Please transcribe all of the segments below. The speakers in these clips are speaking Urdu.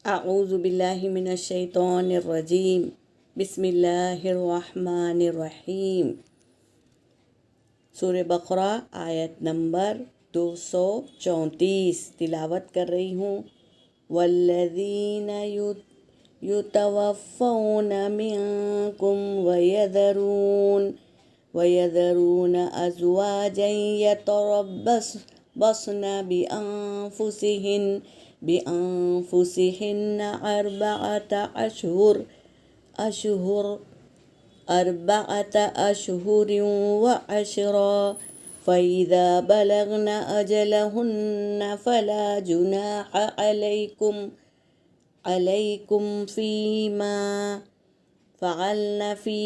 اعوذ باللہ من الشیطان الرجیم بسم اللہ الرحمن الرحیم۔ سورہ بقرہ آیت نمبر 234 تلاوت کر رہی ہوں۔ والذین یتوفون منکم ویذرون ازواجا یتربصن بأنفسهن أربعة أشهر وعشرا فإذا بلغن أجلهن فلا جناح عليكم فيما فعلن في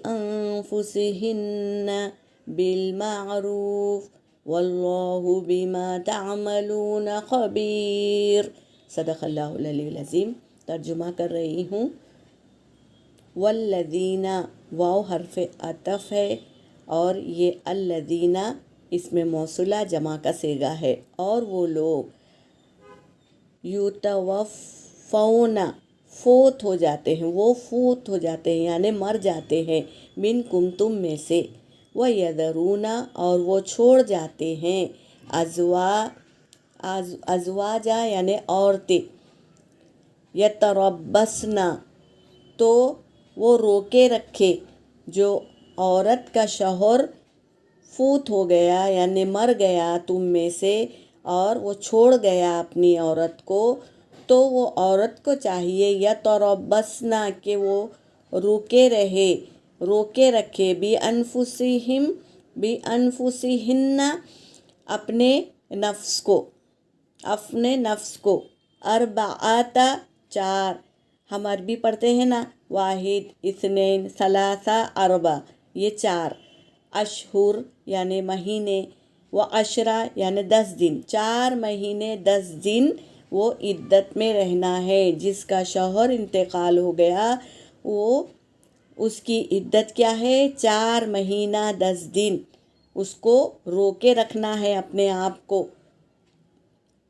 أنفسهن بالمعروف واللہ بما تعملون خبیر۔ صدق اللہ العلی العظیم۔ ترجمہ کر رہی ہوں۔ والذین، واو حرف عطف ہے اور یہ الذین اسم موصولہ جمع کا صیغہ ہے، اور وہ لوگ یتوفون فوت ہو جاتے ہیں، وہ فوت ہو جاتے ہیں یعنی مر جاتے ہیں، منکم تم میں سے، وَيَذَرُونَ اور وہ چھوڑ جاتے ہیں، ازواجا یعنی عورتیں، یتربصن تو وہ روکے رکھے، جو عورت کا شوہر فوت ہو گیا یعنی مر گیا تم میں سے اور وہ چھوڑ گیا اپنی عورت کو، تو وہ عورت کو چاہیے یتربصن کہ وہ روکے رکھے بِأَنفُسِهِنَّ اپنے نفس کو اربعۃ چار، ہم عربی پڑھتے ہیں نا، واحد، اثنین، ثلاثہ، اربع، یہ چار، اشہر یعنی مہینے، وعشرہ یعنی 10 دن، 4 مہینے 10 دن وہ عدت میں رہنا ہے۔ جس کا شوہر انتقال ہو گیا اس کی عدت کیا ہے؟ 4 مہینہ 10 دن، اس کو روکے رکھنا ہے اپنے آپ کو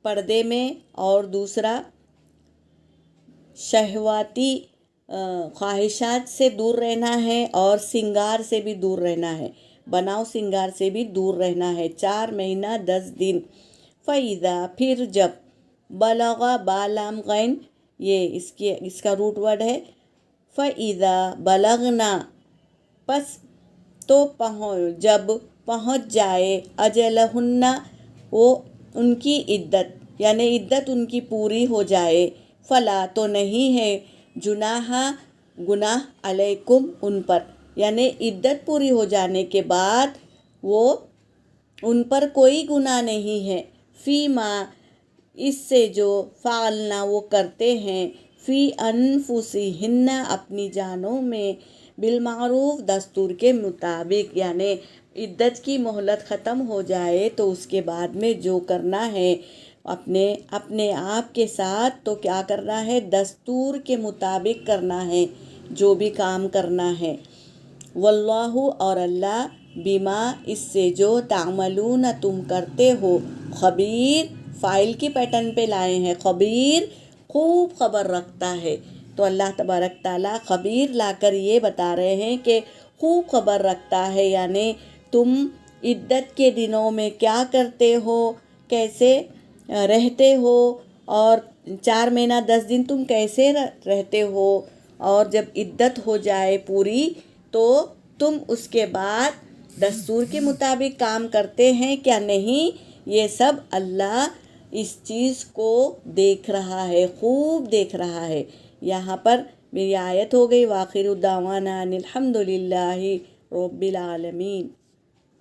پردے میں، اور دوسرا شہواتی خواہشات سے دور رہنا ہے، اور سنگار سے بھی دور رہنا ہے، بناؤ سنگار سے بھی دور رہنا ہے، 4 مہینہ 10 دن۔ فَإِذَا پھر جب، بلغ بالام غین یہ اس کا روٹ ورڈ ہے، فَإِذَا بلغنا پس تو جب پہنچ جائے، اجلہن وہ ان کی عدت یعنی عدت ان کی پوری ہو جائے، فلا تو نہیں ہے، گناہ علیکم ان پر، یعنی عدت پوری ہو جانے کے بعد وہ ان پر کوئی گناہ نہیں ہے، فیما اس سے جو فعلنا وہ کرتے ہیں، فی انفسہن اپنی جانوں میں، بالمعروف دستور کے مطابق، یعنی عدت کی مہلت ختم ہو جائے تو اس کے بعد میں جو کرنا ہے اپنے آپ کے ساتھ، تو کیا کرنا ہے؟ دستور کے مطابق کرنا ہے جو بھی کام کرنا ہے۔ واللہ اور اللہ، بما اس سے جو تعملون تم کرتے ہو، خبیر فائل کی پیٹرن پہ لائے ہیں، خبیر خوب خبر رکھتا ہے، تو اللہ تبارک تعالیٰ خبیر لا کر یہ بتا رہے ہیں کہ خوب خبر رکھتا ہے، یعنی تم عدت کے دنوں میں کیا کرتے ہو، کیسے رہتے ہو، اور 4 مہینہ 10 دن تم کیسے رہتے ہو، اور جب عدت ہو جائے پوری تو تم اس کے بعد دستور کے مطابق کام کرتے ہیں کیا نہیں، یہ سب اللہ اس چیز کو دیکھ رہا ہے، خوب دیکھ رہا ہے۔ یہاں پر میری آیت ہو گئی، وآخر دعوانا ان الحمد للہ رب العالمین۔